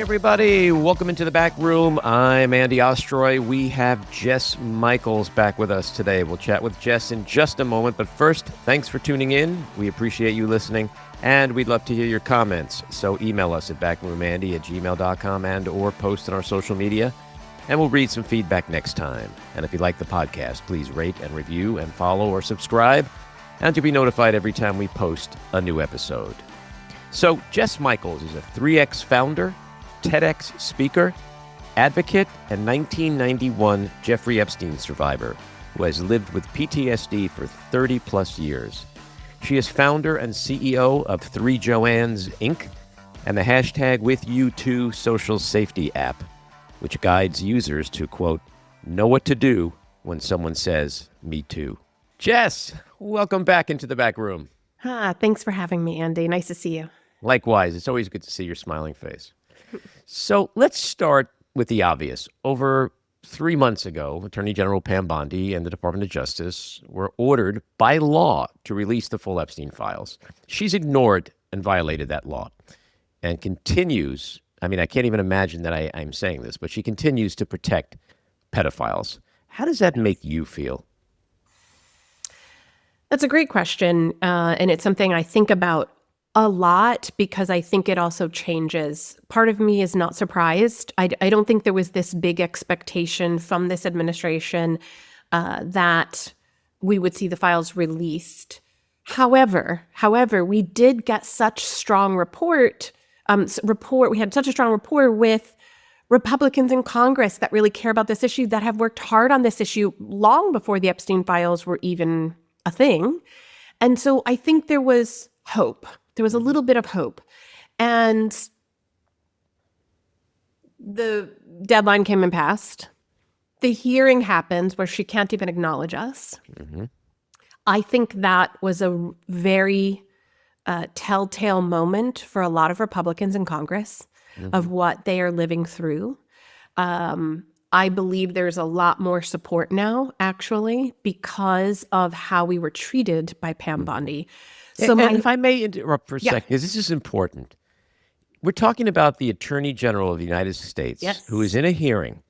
everybody. Welcome into the back room. I'm Andy Ostroy. We have Jess Michaels back with us today. We'll chat with Jess in just a moment. But first, thanks for tuning in. We appreciate you listening, and we'd love to hear your comments. So email us at backroomandy@gmail.com and or post on our social media, and we'll read some feedback next time. And if you like the podcast, please rate and review and follow or subscribe, and to be notified every time we post a new episode. So Jess Michaels is a 3X founder, TEDx speaker, advocate, and 1991 Jeffrey Epstein survivor who has lived with PTSD for 30-plus years. She is founder and CEO of 3 Joannes, Inc., and the hashtag #WithYouToo social safety app, which guides users to, quote, know what to do when someone says, me too. Jess, welcome back into the back room. Thanks for having me, Andy. Nice to see you. Likewise, it's always good to see your smiling face. So let's start with the obvious. Over 3 months ago, Attorney General Pam Bondi and the Department of Justice were ordered by law to release the full Epstein files. She's ignored and violated that law and continues, I mean, I can't even imagine that I'm saying this, but she continues to protect pedophiles. How does that make you feel? That's a great question, and it's something I think about a lot because I think it also changes. Part of me is not surprised. I don't think there was this big expectation from this administration that we would see the files released. However, we did get such strong rapport. We had such a strong rapport with Republicans in Congress that really care about this issue, that have worked hard on this issue long before the Epstein files were even a thing. And so I think there was hope. There was a little bit of hope. And the deadline came and passed. The hearing happens where she can't even acknowledge us. Mm-hmm. I think that was a very telltale moment for a lot of Republicans in Congress of what they are living through. I believe there's a lot more support now, actually, because of how we were treated by Pam Bondi. So if I may interrupt for a second, because this is important. We're talking about the Attorney General of the United States, who is in a hearing.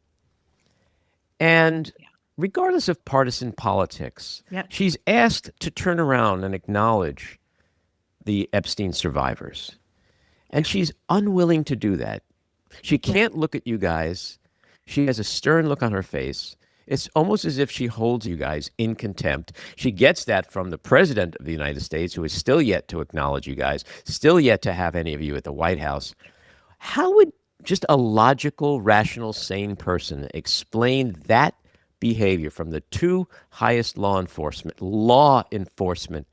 And regardless of partisan politics, she's asked to turn around and acknowledge the Epstein survivors. And she's unwilling to do that. She can't look at you guys. She has a stern look on her face. It's almost as if she holds you guys in contempt. She gets that from the President of the United States, who is still yet to acknowledge you guys, still yet to have any of you at the White House. How would just a logical, rational, sane person explain that behavior from the 2 highest law enforcement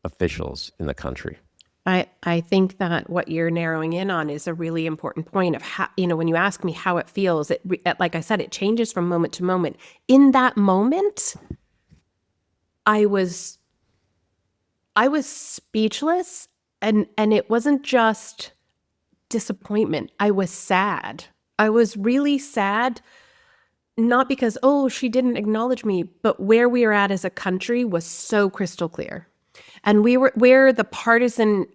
officials in the country? I think that what you're narrowing in on is a really important point of how, when you ask me how it feels, like I said, it changes from moment to moment. In that moment, I was speechless, and it wasn't just disappointment. I was sad. I was really sad, not because, she didn't acknowledge me, but where we are at as a country was so crystal clear. And where the partisan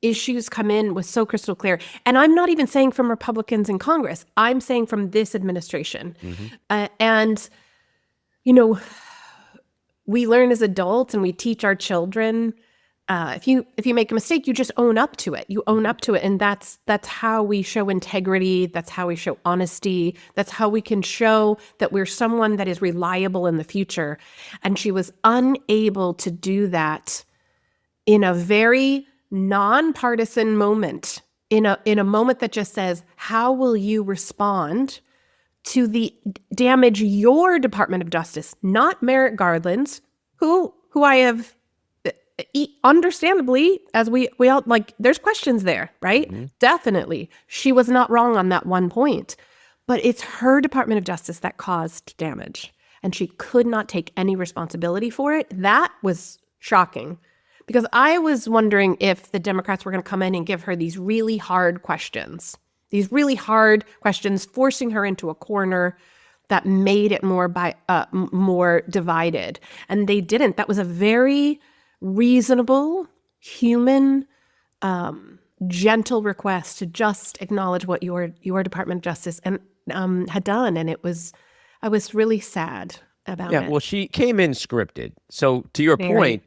issues come in was so crystal clear. And I'm not even saying from Republicans in Congress. I'm saying from this administration. And we learn as adults and we teach our children, if you make a mistake, you just own up to it. You own up to it. And that's how we show integrity. That's how we show honesty. That's how we can show that we're someone that is reliable in the future. And she was unable to do that in a very nonpartisan moment, in a moment that just says, how will you respond to the damage your Department of Justice, not Merrick Garland's, who I have understandably, as we all, there's questions there, right? Mm-hmm. Definitely. She was not wrong on that one point, but it's her Department of Justice that caused damage, and she could not take any responsibility for it. That was shocking, because I was wondering if the Democrats were going to come in and give her these really hard questions, forcing her into a corner that made it more divided. And they didn't. That was a very reasonable, human gentle request to just acknowledge what your Department of Justice had done, and I was really sad about it. Yeah, well, she came in scripted. So to your point,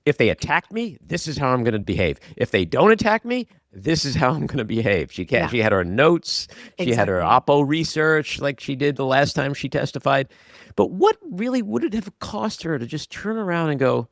if they attacked me, this is how I'm going to behave. If they don't attack me, this is how I'm going to behave. She had her notes. She had her Oppo research like she did the last time she testified. But what really would it have cost her to just turn around and go,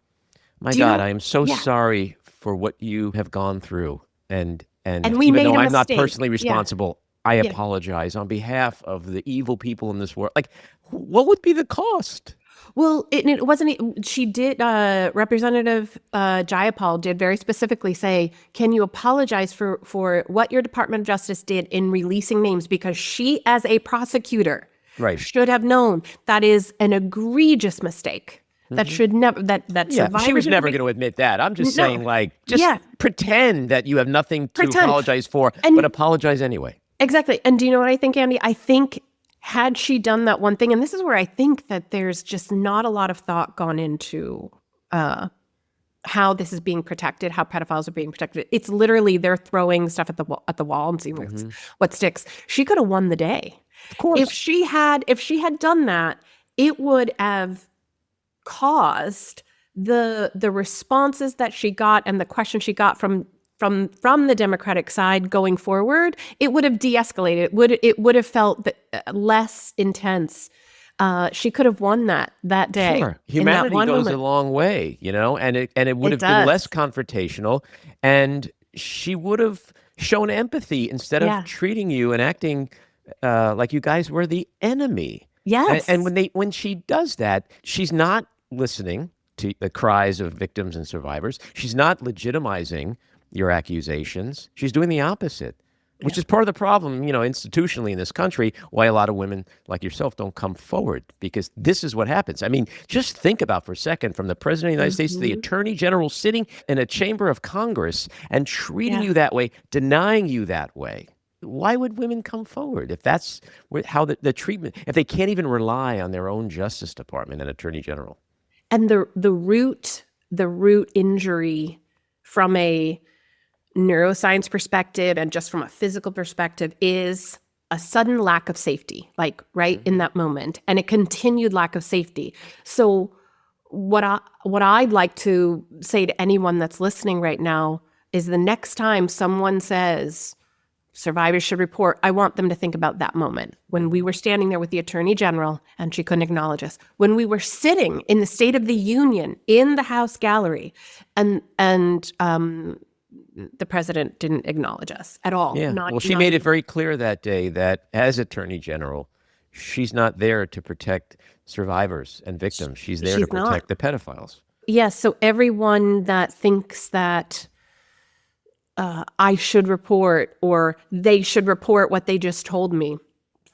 my God, I am so sorry for what you have gone through. And we even made though a I'm not mistake. personally responsible, I apologize on behalf of the evil people in this world. Like, what would be the cost? Well, it wasn't. She did. Representative Jayapal did very specifically say, "Can you apologize for what your Department of Justice did in releasing names? Because she, as a prosecutor, should have known that is an egregious mistake. That should never. That survivors. She was never going to admit that. I'm just saying, like, pretend that you have nothing to apologize for, but apologize anyway. Exactly. And do you know what I think, Andy? I think, had she done that one thing, and this is where I think that there's just not a lot of thought gone into how this is being protected, how pedophiles are being protected. It's literally they're throwing stuff at the wall and seeing what sticks. She could have won the day. Of course. If she had done that, it would have caused the responses that she got and the questions she got from the Democratic side going forward, it would have de-escalated. It would have felt less intense. She could have won that day. Sure. Humanity goes a long way, and it would have been less confrontational, and she would have shown empathy instead of treating you and acting like you guys were the enemy. Yes. And when she does that, she's not listening to the cries of victims and survivors. She's not legitimizing your accusations. She's doing the opposite, which is part of the problem, institutionally in this country, why a lot of women like yourself don't come forward, because this is what happens. I mean, just think about for a second, from the President of the United States to the Attorney General sitting in a chamber of Congress and treating you that way, denying you that way. Why would women come forward if that's how the treatment, if they can't even rely on their own Justice Department and Attorney General? And the root injury from a neuroscience perspective and just from a physical perspective is a sudden lack of safety, like in that moment, and a continued lack of safety. So what I'd like to say to anyone that's listening right now is, the next time someone says survivors should report, I want them to think about that moment when we were standing there with the Attorney General and she couldn't acknowledge us, when we were sitting in the State of the Union in the House gallery and the president didn't acknowledge us at all. Yeah. She made it very clear that day that as Attorney General, she's not there to protect survivors and victims. She's there to protect the pedophiles. Yes. So everyone that thinks that I should report or they should report what they just told me,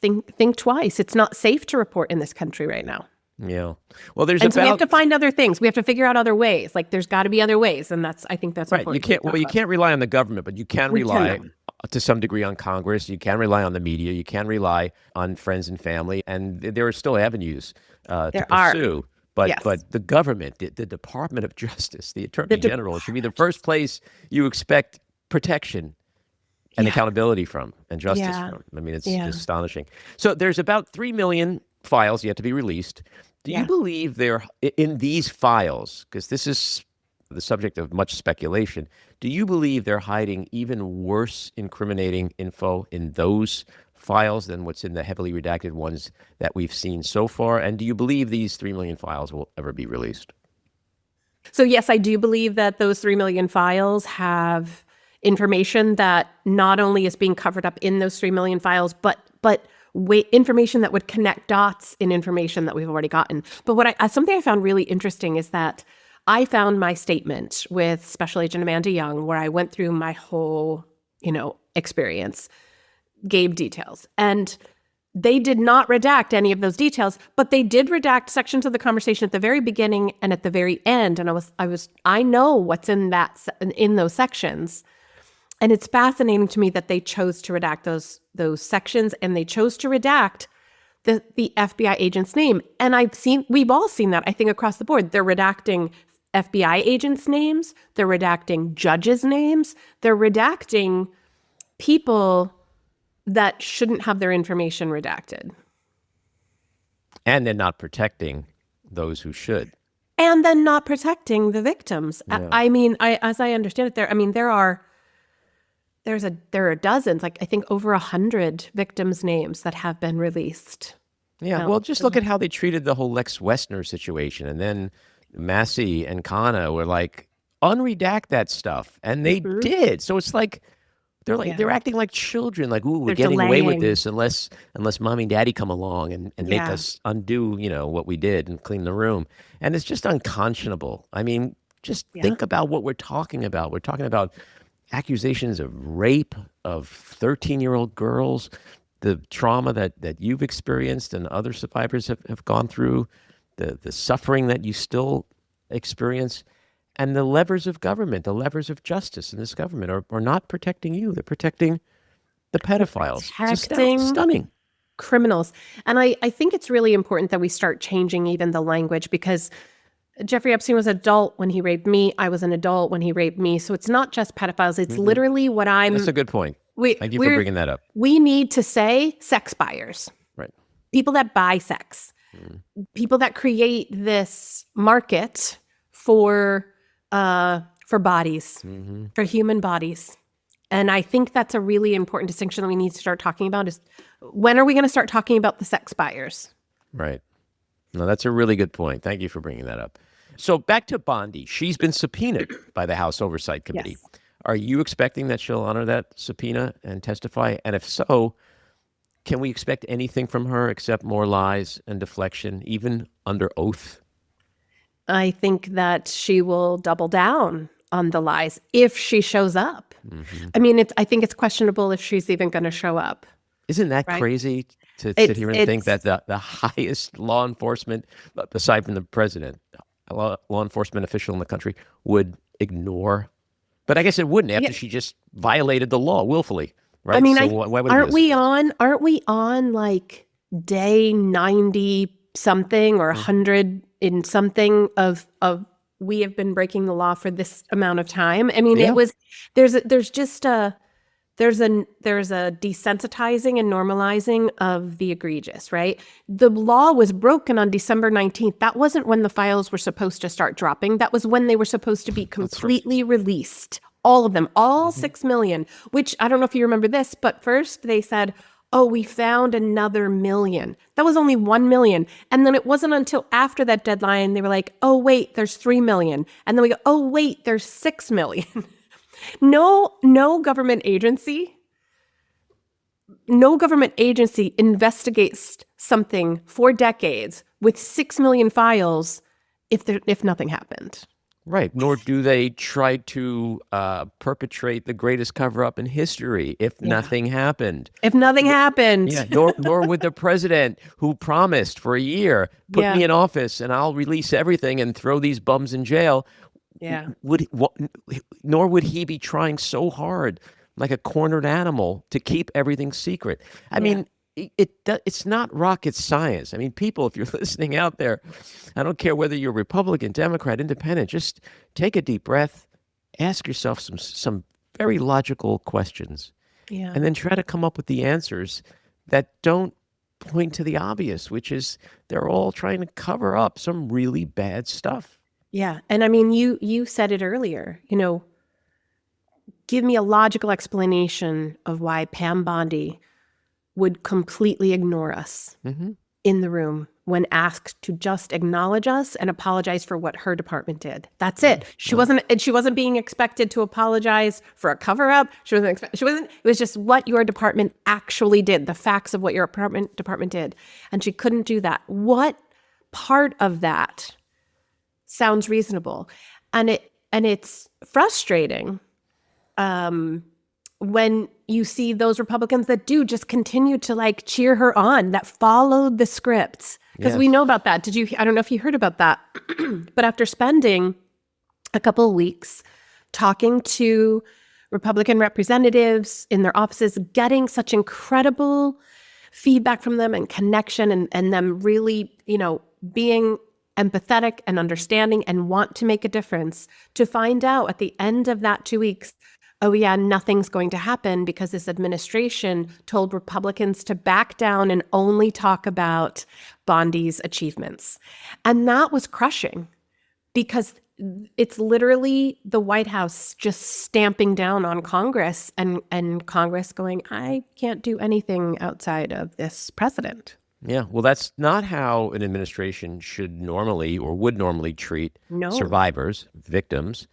think twice. It's not safe to report in this country right now. Yeah. Well, so we have to find other things. We have to figure out other ways. Like, there's got to be other ways, and I think that's right. important. You can't rely on the government, but you can rely to some degree on Congress. You can rely on the media. You can rely on friends and family, and there are still avenues to pursue. But the government, the Department of Justice, the Attorney General should be the first place you expect protection and accountability from, and justice from. I mean, it's just astonishing. So there's about 3 million files yet to be released. Do you believe they're in these files, because this is the subject of much speculation, do you believe they're hiding even worse incriminating info in those files than what's in the heavily redacted ones that we've seen so far? And do you believe these 3 million files will ever be released? So yes, I do believe that those 3 million files have information that not only is being covered up in those 3 million files, but information that would connect dots in information that we've already gotten. But something I found really interesting is that I found my statement with Special Agent Amanda Young, where I went through my whole, experience, gave details, and they did not redact any of those details, but they did redact sections of the conversation at the very beginning and at the very end. And I know what's in those sections. And it's fascinating to me that they chose to redact those sections, and they chose to redact the FBI agent's name. And we've all seen that, I think, across the board. They're redacting FBI agents' names. They're redacting judges' names. They're redacting people that shouldn't have their information redacted. And they're not protecting those who should. And then not protecting the victims. Yeah. I mean, as I understand it, there are dozens, like I think over 100 victims' names that have been released. Yeah, well, just look at how they treated the whole Lex Wessner situation. And then Massey and Kana were like, unredact that stuff. And they did. So it's like, they're acting like children, like, ooh, we're They're getting away with delaying. this unless mommy and daddy come along and make us undo, what we did and clean the room. And it's just unconscionable. I mean, just think about what we're talking about. We're talking about accusations of rape of 13-year-old girls, the trauma that you've experienced and other survivors have gone through, the suffering that you still experience. And the levers of government, the levers of justice in this government are not protecting you. They're protecting the pedophiles. Protecting It's stunning. Criminals. And I think it's really important that we start changing even the language, because Jeffrey Epstein was an adult when he raped me. I was an adult when he raped me. So it's not just pedophiles. It's literally what I'm... That's a good point. Thank you for bringing that up. We need to say sex buyers. Right. People that buy sex. People that create this market for bodies, for human bodies. And I think that's a really important distinction that we need to start talking about is, when are we going to start talking about the sex buyers? Right. No, that's a really good point. Thank you for bringing that up. So back to Bondi. She's been subpoenaed by the House Oversight Committee. Yes. Are you expecting that she'll honor that subpoena and testify? And if so, can we expect anything from her except more lies and deflection, even under oath? I think that she will double down on the lies if she shows up. I mean, I think it's questionable if she's even going to show up. Isn't that crazy to sit here and think that the highest law enforcement, aside from the president, law enforcement official in the country would ignore? But I guess it wouldn't after she just violated the law willfully, right? I mean, so why would aren't we on like day 90 something or 100 in something of we have been breaking the law for this amount of time? I mean, there's a desensitizing and normalizing of the egregious, right? The law was broken on December 19th. That wasn't when the files were supposed to start dropping. That was when they were supposed to be completely released. All of them, all 6 million, which I don't know if you remember this, but first they said, oh, we found another million. That was only 1 million. And then it wasn't until after that deadline, they were like, oh, wait, there's 3 million. And then we go, oh, wait, there's 6 million. No government agency investigates something for decades with 6 million files if nothing happened. Right. Nor do they try to perpetrate the greatest cover-up in history if nothing happened. If nothing happened. Yeah. Nor would the president who promised for a year, put me in office and I'll release everything and throw these bums in jail. Yeah. Nor would he be trying so hard, like a cornered animal, to keep everything secret. I mean, it's not rocket science. I mean, people, if you're listening out there, I don't care whether you're Republican, Democrat, Independent, just take a deep breath, ask yourself some very logical questions, and then try to come up with the answers that don't point to the obvious, which is they're all trying to cover up some really bad stuff. Yeah. And I mean, you said it earlier, give me a logical explanation of why Pam Bondi would completely ignore us in the room when asked to just acknowledge us and apologize for what her department did. That's it. She wasn't being expected to apologize for a cover-up. It was just what your department actually did, the facts of what your department did. And she couldn't do that. What part of that sounds reasonable? And it's frustrating when you see those Republicans that do just continue to cheer her on, that followed the scripts. Because we know about that. I don't know if you heard about that, but after spending a couple of weeks talking to Republican representatives in their offices, getting such incredible feedback from them and connection and them really, being empathetic and understanding and want to make a difference, to find out at the end of that 2 weeks, oh yeah, nothing's going to happen because this administration told Republicans to back down and only talk about Bondi's achievements. And that was crushing because it's literally the White House just stamping down on Congress and Congress going, I can't do anything outside of this president. Yeah, well, that's not how an administration should normally or would normally treat No. survivors, victims.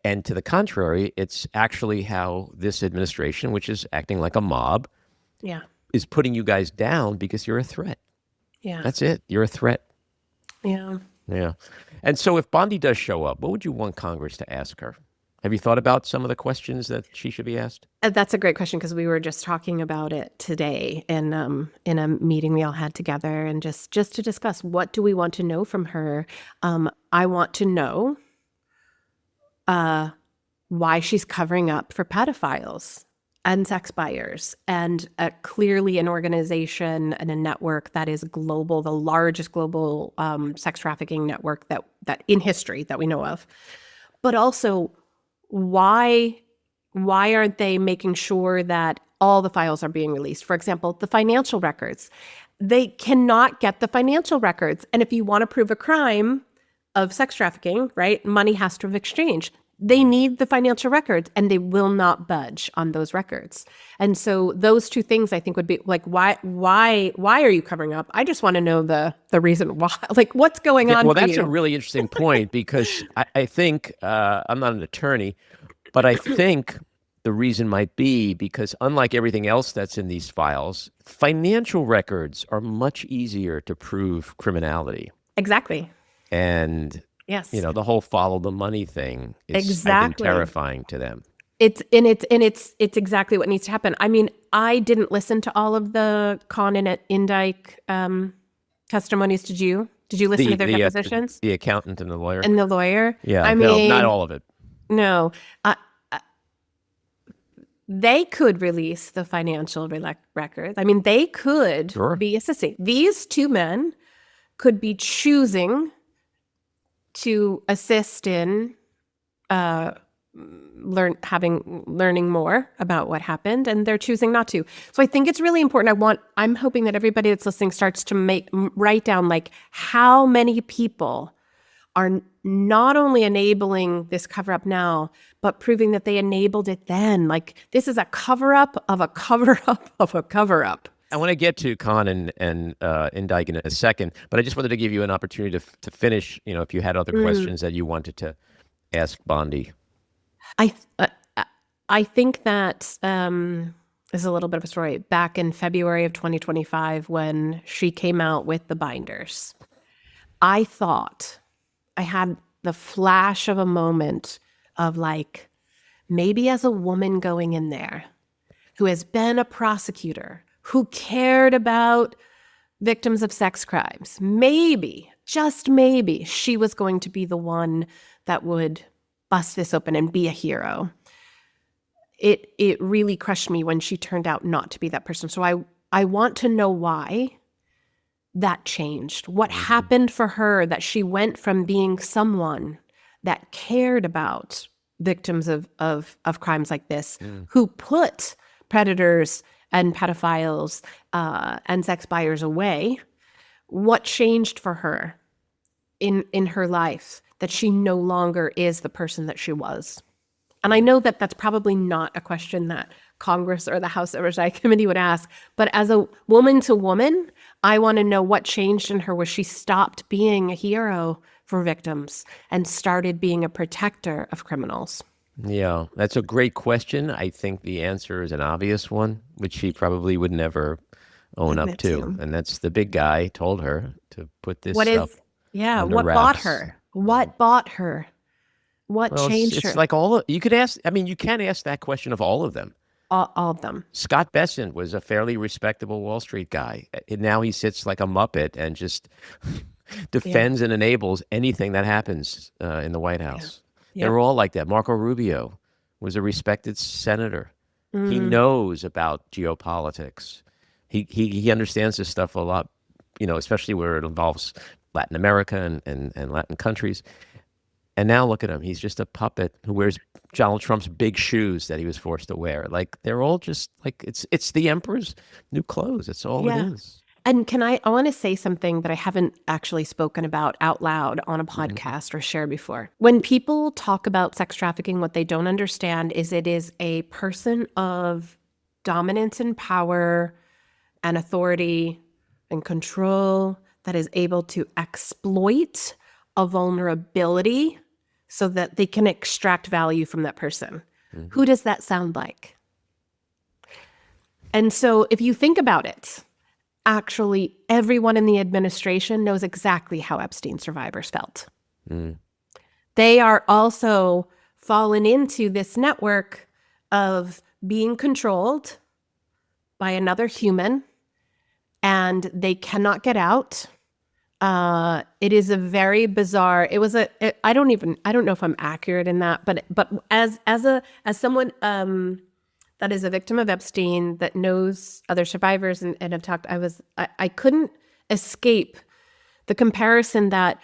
And to the contrary, it's actually how this administration, which is acting like a mob, Yeah. is putting you guys down because you're a threat. Yeah. That's it. You're a threat. Yeah. Yeah. And so if Bondi does show up, what would you want Congress to ask her? Have you thought about some of the questions that she should be asked? That's a great question because we were just talking about it today in a meeting we all had together, and just to discuss what do we want to know from her. I want to know why she's covering up for pedophiles and sex buyers, and clearly an organization and a network that is global, the largest global sex trafficking network that in history that we know of. But also, why aren't they making sure that all the files are being released? For example, the financial records. They cannot get the financial records. And if you want to prove a crime of sex trafficking, right, money has to have exchanged. They need the financial records, and they will not budge on those records. And so those two things, I think, would be like, why are you covering up? I just want to know the reason why, like what's going on. Well, for that's you? a really interesting point because I think I'm not an attorney, but I think the reason might be because unlike everything else that's in these files, financial records are much easier to prove criminality. Exactly. And yes, the whole follow the money thing is I think, terrifying to them. It's exactly what needs to happen. I mean, I didn't listen to all of the Con and Indike testimonies. Did you? Did you listen to their depositions? The accountant and the lawyer. And the lawyer? Yeah, I mean, not all of it. No. They could release the financial records. I mean, they could be assisting. These two men could be choosing to assist in learning more about what happened, and they're choosing not to. So I think it's really important. I'm hoping that everybody that's listening starts to write down like how many people are not only enabling this cover up now, but proving that they enabled it then. Like this is a cover up of a cover up of a cover up. I want to get to Con and Indike in a second, but I just wanted to give you an opportunity to finish. If you had other questions that you wanted to ask Bondi. I think that this is a little bit of a story. Back in February of 2025, when she came out with the binders, I thought I had the flash of a moment of like, maybe as a woman going in there who has been a prosecutor, who cared about victims of sex crimes, maybe, just maybe, she was going to be the one that would bust this open and be a hero. It really crushed me when she turned out not to be that person. So I want to know why that changed. What happened for her that she went from being someone that cared about victims of crimes like this, who put predators and pedophiles and sex buyers away. What changed for her in her life that she no longer is the person that she was? And I know that that's probably not a question that Congress or the House Oversight Committee would ask, but as a woman to woman, I want to know what changed in her where she stopped being a hero for victims and started being a protector of criminals. Yeah, that's a great question. I think the answer is an obvious one, which she probably would never own up to. And that's the big guy told her to put this stuff under what wraps. bought her? What bought her? What changed her? It's like you can ask that question of all of them. All of them. Scott Bessent was a fairly respectable Wall Street guy. And now he sits like a Muppet and just defends and enables anything that happens in the White House. Yeah. They're all like that. Marco Rubio was a respected senator. He knows about geopolitics. He understands this stuff a lot, especially where it involves Latin America and Latin countries. And now look at him. He's just a puppet who wears Donald Trump's big shoes that he was forced to wear. Like they're all just like it's the emperor's new clothes. That's all it Yeah. is. And I want to say something that I haven't actually spoken about out loud on a Mhm. podcast or shared before. When people talk about sex trafficking, what they don't understand is it is a person of dominance and power and authority and control that is able to exploit a vulnerability so that they can extract value from that person. Mhm. Who does that sound like? And so if you think about it, actually everyone in the administration knows exactly how Epstein survivors felt. Mm. They are also fallen into this network of being controlled by another human, and they cannot get out. It is a very bizarre. I don't know if I'm accurate in that, but as someone that is a victim of Epstein that knows other survivors and have talked, I couldn't escape the comparison that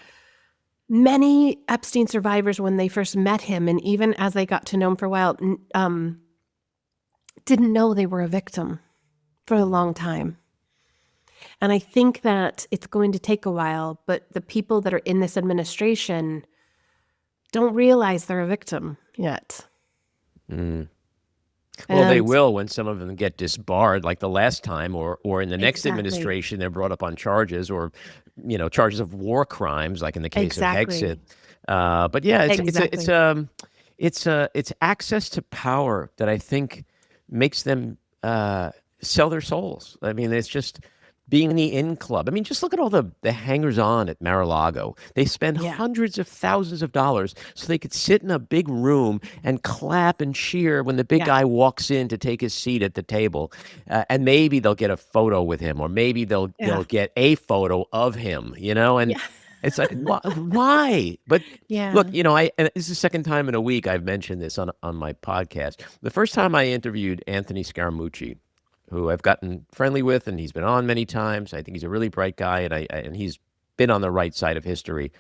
many Epstein survivors, when they first met him, and even as they got to know him for a while, didn't know they were a victim for a long time. And I think that it's going to take a while, but the people that are in this administration don't realize they're a victim yet. Mm. Well, they And will when some of them get disbarred, like the last time, or in the next exactly, administration, they're brought up on charges, or charges of war crimes, like in the case of Hexit. exactly, But yeah, exactly. it's access to power that I think makes them sell their souls. I mean, it's just being in the in club. I mean, just look at all the hangers-on at Mar-a-Lago. They spend Yeah, hundreds of thousands of dollars so they could sit in a big room and clap and cheer when the big yeah, guy walks in to take his seat at the table. And maybe they'll get a photo with him, or maybe they'll yeah, get a photo of him, and yeah, it's like, why? But look, yeah, and this is the second time in a week I've mentioned this on my podcast. The first time I interviewed Anthony Scaramucci, who I've gotten friendly with, and he's been on many times. I think he's a really bright guy, and he's been on the right side of history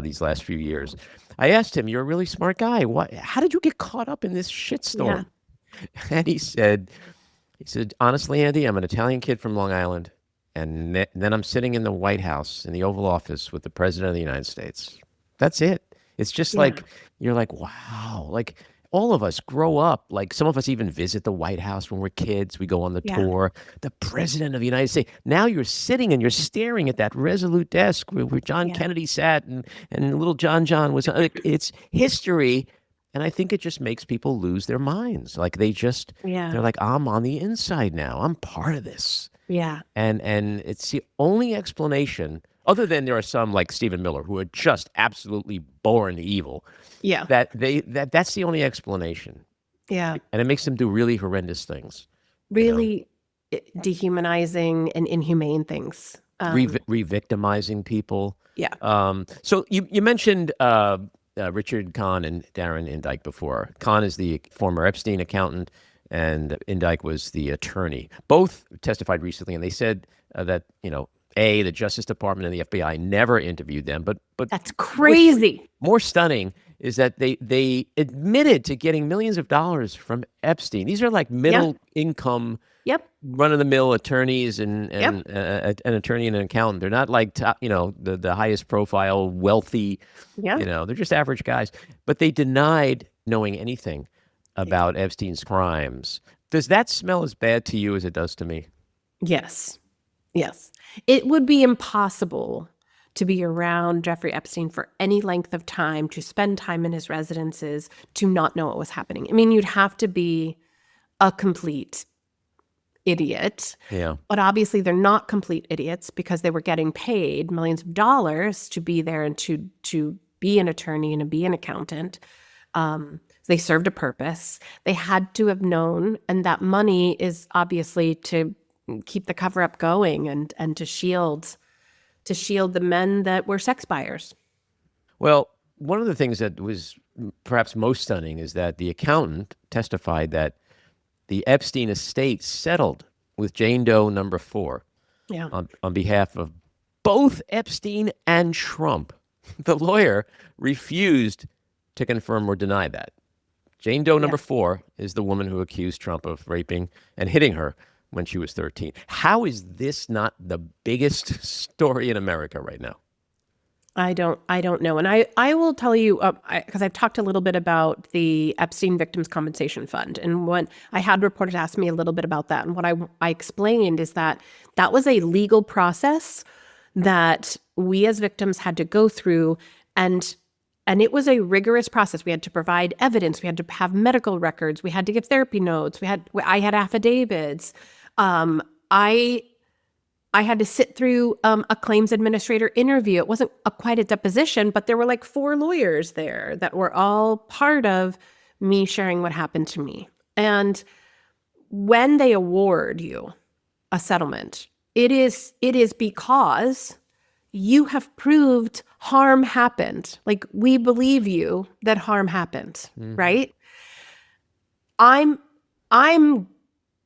these last few years. I asked him, "You're a really smart guy. How did you get caught up in this yeah, shitstorm?" And he said, honestly, Andy, I'm an Italian kid from Long Island, and then I'm sitting in the White House in the Oval Office with the President of the United States. That's it. It's just yeah, like you're like, wow, like all of us grow up. Like some of us even visit the White House when we're kids. We go on the yeah, tour. The President of the United States. Now you're sitting and you're staring at that resolute desk where John yeah, Kennedy sat and little John was. Like, it's history. And I think it just makes people lose their minds. Like yeah, they're like, I'm on the inside now. I'm part of this. yeah, And it's the only explanation, other than there are some like Stephen Miller who are just absolutely born evil, yeah, that's the only explanation. yeah. And it makes them do really horrendous things, you know, Really dehumanizing and inhumane things. re-victimizing people. Yeah, So you mentioned Richard Kahn and Darren Indyke before. Kahn is the former Epstein accountant, and Indyke was the attorney. Both testified recently, and they said that the Justice Department and the FBI never interviewed them. But that's more, crazy. more stunning is that they admitted to getting millions of dollars from Epstein. These are like Yeah, middle income, yep, run of the mill attorneys and yep, an attorney and an accountant. They're not like the highest profile, wealthy. yeah. They're just average guys. But they denied knowing anything They did. about Epstein's crimes. Does that smell as bad to you as it does to me? Yes. Yes. It would be impossible to be around Jeffrey Epstein for any length of time, to spend time in his residences, to not know what was happening. I mean, you'd have to be a complete idiot. Yeah. But obviously, they're not complete idiots because they were getting paid millions of dollars to be there and to be an attorney and to be an accountant. They served a purpose. They had to have known, and that money is obviously to keep the cover up going and to shield the men that were sex buyers. Well, one of the things that was perhaps most stunning is that the accountant testified that the Epstein estate settled with Jane Doe number 4 Yeah. on behalf of both Epstein and Trump. The lawyer refused to confirm or deny that. Jane Doe number 4 is the woman who accused Trump of raping and hitting her when she was 13. How is this not the biggest story in America right now? I don't know. And I will tell you, because I've talked a little bit about the Epstein Victims Compensation Fund. And when I had reporters ask me a little bit about that, and what I explained is that that was a legal process that we as victims had to go through. And it was a rigorous process. We had to provide evidence. We had to have medical records. We had to give therapy notes. I had affidavits. I had to sit through a claims administrator interview. It wasn't quite a deposition, but there were like 4 lawyers there that were all part of me sharing what happened to me. And when they award you a settlement, it is because you have proved harm happened. Like, we believe you that harm happened, right? I'm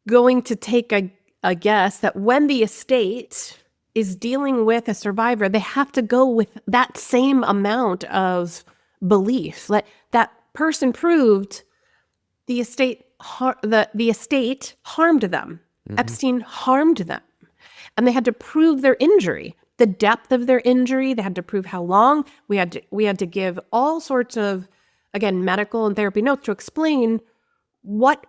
going to take a guess that when the estate is dealing with a survivor, they have to go with that same amount of belief. That person proved the estate harmed them. Epstein harmed them. And they had to prove their injury, the depth of their injury. They had to prove how long. We had to give all sorts of, again, medical and therapy notes to explain what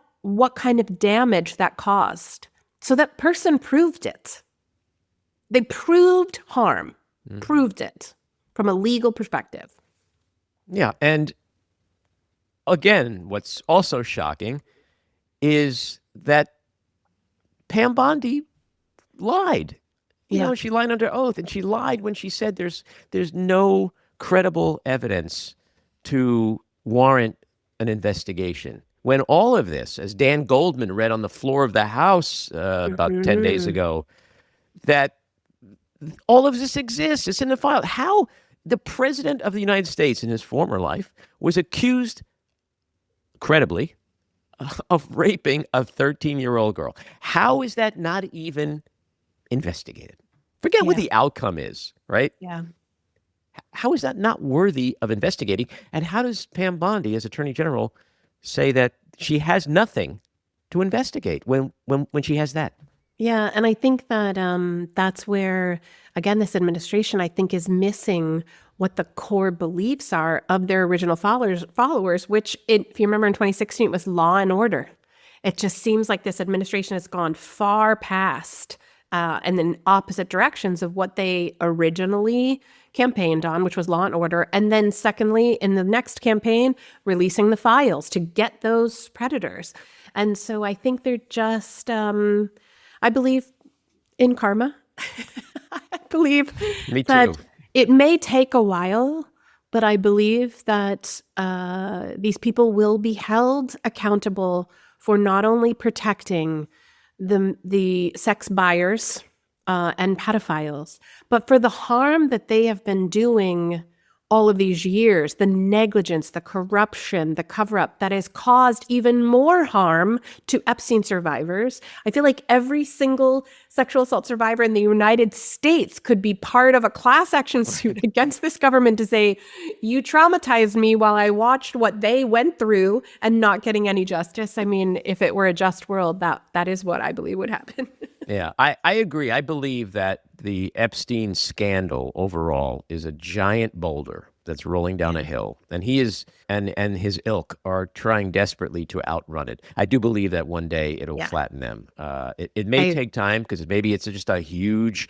kind of damage that caused. So that person proved it. They proved harm, proved it from a legal perspective. Yeah. And again, what's also shocking is that Pam Bondi lied. You know, she lied under oath, and she lied when she said there's no credible evidence to warrant an investigation. When all of this, as Dan Goldman read on the floor of the House about 10 days ago, that all of this exists. It's in the file. How the president of the United States in his former life was accused, credibly, of raping a 13-year-old girl. How is that not even investigated? Forget what the outcome is, right? Yeah. How is that not worthy of investigating? And how does Pam Bondi, as Attorney General, say that she has nothing to investigate when she has that? Yeah, and I think that that's where, again, this administration, I think, is missing what the core beliefs are of their original followers, which, if you remember in 2016, it was law and order. It just seems like this administration has gone far past and in opposite directions of what they originally campaigned on, which was law and order. And then secondly, in the next campaign, releasing the files to get those predators. And so I think they're just, I believe in karma. I believe that it may take a while, but I believe that these people will be held accountable for not only protecting the sex buyers and pedophiles, but for the harm that they have been doing all of these years, the negligence, the corruption, the cover-up that has caused even more harm to Epstein survivors. I feel like every single sexual assault survivor in the United States could be part of a class action suit against this government to say, you traumatized me while I watched what they went through and not getting any justice. I mean, if it were a just world, that is what I believe would happen. Yeah, I agree. I believe that the Epstein scandal overall is a giant boulder that's rolling down a hill, and he is and his ilk are trying desperately to outrun it. I do believe that one day it'll flatten them. It may take time because maybe it's just a huge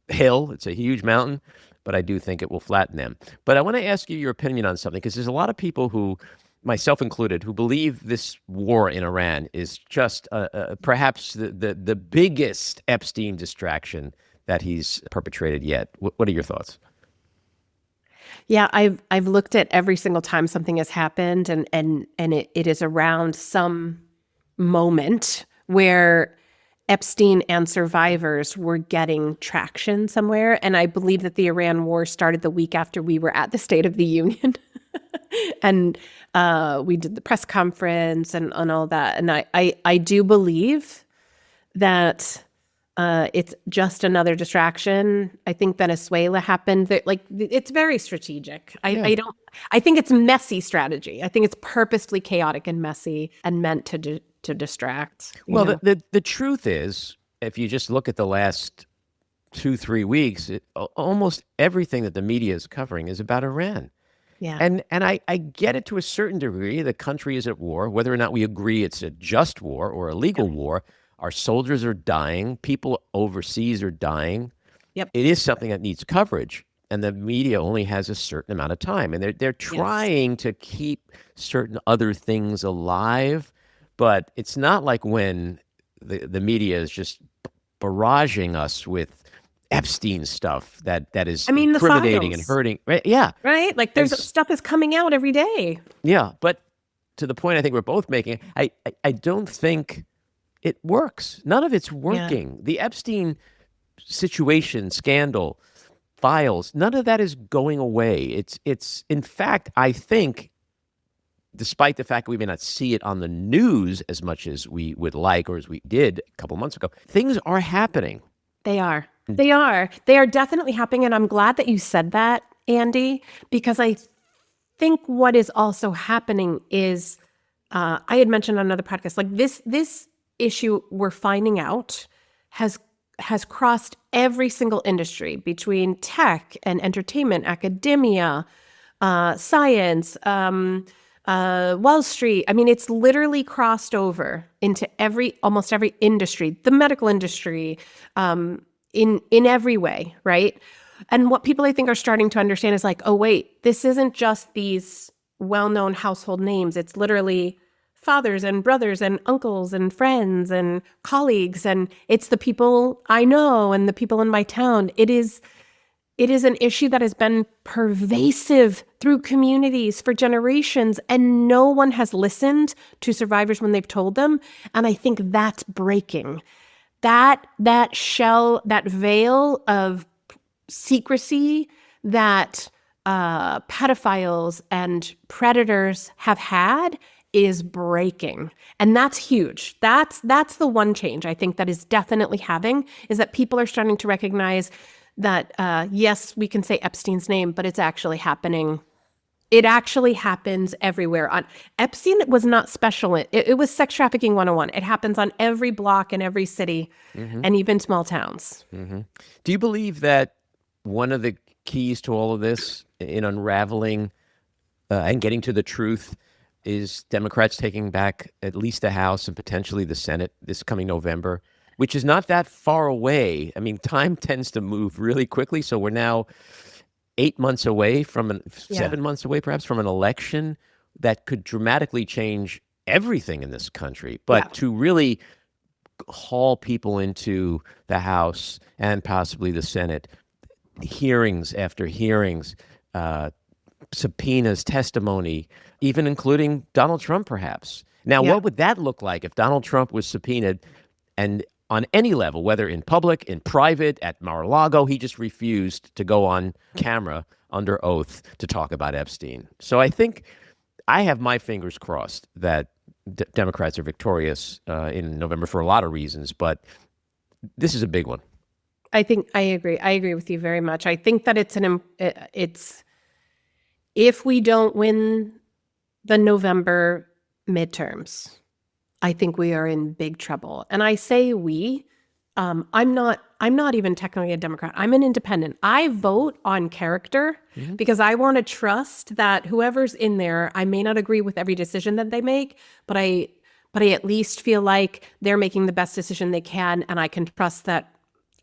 hill, it's a huge mountain, but I do think it will flatten them. But I want to ask you your opinion on something, because there's a lot of people who, myself included, who believe this war in Iran is just perhaps the biggest Epstein distraction that he's perpetrated yet. What are your thoughts? Yeah, I've looked at every single time something has happened, and it is around some moment where Epstein and survivors were getting traction somewhere. And I believe that the Iran war started the week after we were at the State of the Union. And we did the press conference and all that. And I do believe that It's just another distraction. I think Venezuela happened. Like, it's very strategic. I think it's messy strategy. I think it's purposefully chaotic and messy and meant to distract. Well, the truth is, if you just look at the last 2-3 weeks, almost everything that the media is covering is about Iran. Yeah. And I get it to a certain degree. The country is at war, whether or not we agree it's a just war or a legal war. Our soldiers are dying. People overseas are dying. Yep. It is something that needs coverage, and the media only has a certain amount of time, and they're trying to keep certain other things alive, but it's not like when the media is just barraging us with Epstein stuff that is incriminating and hurting. Right? Yeah. Right? Like, there's stuff is coming out every day. Yeah, but to the point I think we're both making, I don't think it works. None of it's working. Yeah. The Epstein situation, scandal, files, none of that is going away. It's in fact, I think, despite the fact that we may not see it on the news as much as we would like or as we did a couple months ago, things are happening. They are. They are. They are definitely happening. And I'm glad that you said that, Andy, because I think what is also happening is, I had mentioned on another podcast, like this issue we're finding out has crossed every single industry, between tech and entertainment, academia, science, Wall Street. I mean, it's literally crossed over into almost every industry, the medical industry, in every way, right? And what people, I think, are starting to understand is like, oh, wait, this isn't just these well-known household names. It's literally fathers and brothers and uncles and friends and colleagues, and it's the people I know and the people in my town. It is an issue that has been pervasive through communities for generations, and no one has listened to survivors when they've told them. And I think that's breaking. That shell, that veil of secrecy that pedophiles and predators have had is breaking. And that's huge. That's the one change I think that is definitely having, is that people are starting to recognize that, yes, we can say Epstein's name, but it's actually happening. It actually happens everywhere. Epstein was not special. It was sex trafficking 101. It happens on every block in every city, and even small towns. Mm-hmm. Do you believe that one of the keys to all of this in unraveling and getting to the truth is Democrats taking back at least the House and potentially the Senate this coming November, which is not that far away? I mean, time tends to move really quickly. So we're now 8 months away from 7 months away, perhaps, from an election that could dramatically change everything in this country. But to really haul people into the House and possibly the Senate, hearings after hearings, subpoenas, testimony, even including Donald Trump, perhaps. Now, what would that look like if Donald Trump was subpoenaed and on any level, whether in public, in private, at Mar-a-Lago, he just refused to go on camera under oath to talk about Epstein? So I think I have my fingers crossed that Democrats are victorious in November for a lot of reasons, but this is a big one. I think I agree. I agree with you very much. I think that it's if we don't win the November midterms, I think we are in big trouble. And I say we, I'm not even technically a Democrat. I'm an independent. I vote on character because I want to trust that whoever's in there, I may not agree with every decision that they make, but I at least feel like they're making the best decision they can. And I can trust that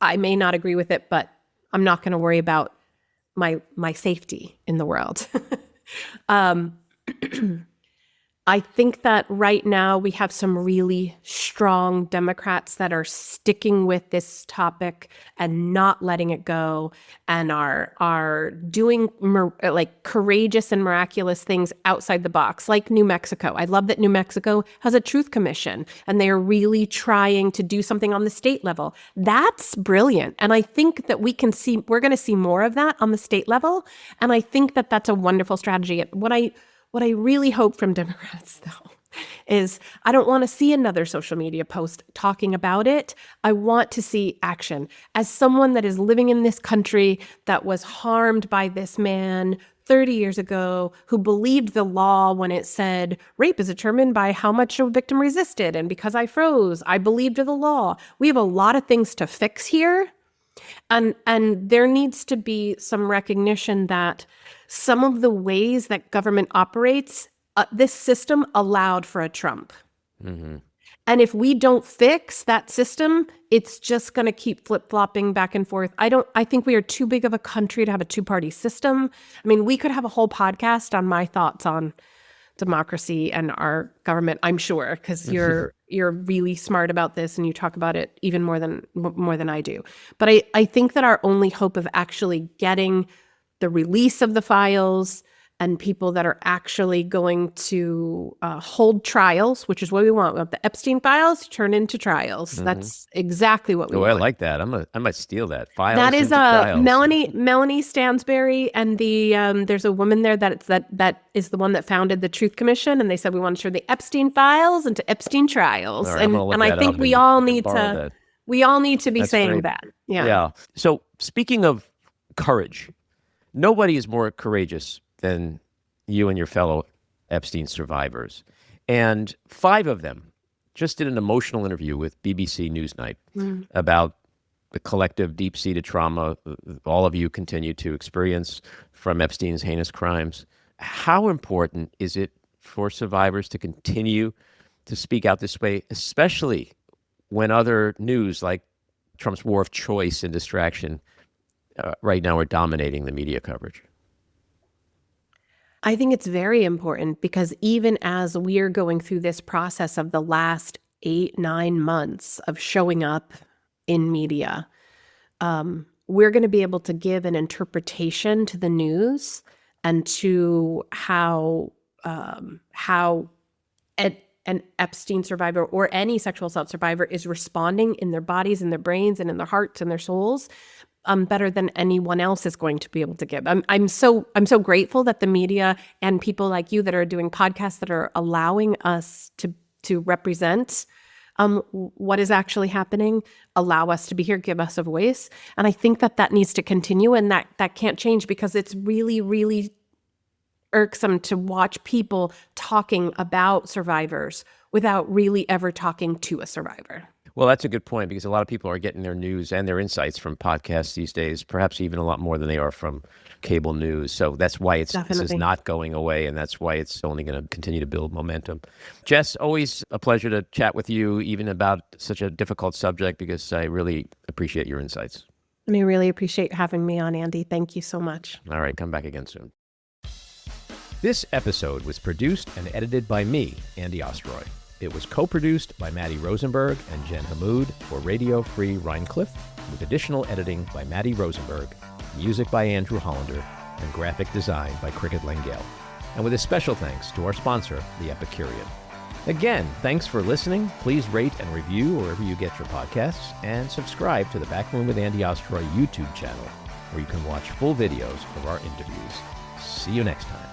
I may not agree with it, but I'm not going to worry about my safety in the world. I think that right now we have some really strong Democrats that are sticking with this topic and not letting it go, and are doing like courageous and miraculous things outside the box, like New Mexico. I love that New Mexico has a truth commission and they are really trying to do something on the state level. That's brilliant. And I think that we're going to see more of that on the state level. And I think that that's a wonderful strategy. What I really hope from Democrats, though, is I don't want to see another social media post talking about it. I want to see action. As someone that is living in this country that was harmed by this man 30 years ago, who believed the law when it said rape is determined by how much a victim resisted, and because I froze, I believed the law. We have a lot of things to fix here. And there needs to be some recognition that some of the ways that government operates, this system allowed for a Trump. Mm-hmm. And if we don't fix that system, it's just going to keep flip-flopping back and forth. I think we are too big of a country to have a two-party system. I mean, we could have a whole podcast on my thoughts on democracy and our government, I'm sure, because you're really smart about this and you talk about it even more than I do. But I think that our only hope of actually getting the release of the files and people that are actually going to hold trials, which is what we want. We want the Epstein files turn into trials. Mm-hmm. That's exactly what we want. I like that. I might steal that. Files that is into trials. Melanie Stansberry, and there's a woman there that is the one that founded the Truth Commission, and they said we want to turn the Epstein files into Epstein trials. Right, and I think we all need to be That's saying great. that. Yeah. Yeah. So speaking of courage, nobody is more courageous than you and your fellow Epstein survivors. And 5 of them just did an emotional interview with BBC Newsnight about the collective deep-seated trauma all of you continue to experience from Epstein's heinous crimes. How important is it for survivors to continue to speak out this way, especially when other news like Trump's war of choice and distraction right now are dominating the media coverage? I think it's very important because even as we're going through this process of the last 8-9 months of showing up in media, we're going to be able to give an interpretation to the news and to how an Epstein survivor or any sexual assault survivor is responding in their bodies, in their brains, and in their hearts and their souls. Better than anyone else is going to be able to give. I'm so grateful that the media and people like you that are doing podcasts that are allowing us to represent what is actually happening, allow us to be here, give us a voice. And I think that needs to continue, and that can't change because it's really, really irksome to watch people talking about survivors without really ever talking to a survivor. Well, that's a good point because a lot of people are getting their news and their insights from podcasts these days, perhaps even a lot more than they are from cable news. So that's why this is not going away, and that's why it's only going to continue to build momentum. Jess, always a pleasure to chat with you, even about such a difficult subject, because I really appreciate your insights. And I really appreciate having me on, Andy. Thank you so much. All right, come back again soon. This episode was produced and edited by me, Andy Ostroy. It was co-produced by Matty Rosenberg and Jen Hammoud for Radio Free Rhiniecliff, with additional editing by Matty Rosenberg, music by Andrew Hollander, and graphic design by Cricket Lengyel. And with a special thanks to our sponsor, The Epicurean. Again, thanks for listening. Please rate and review wherever you get your podcasts, and subscribe to the Backroom with Andy Ostroy YouTube channel, where you can watch full videos of our interviews. See you next time.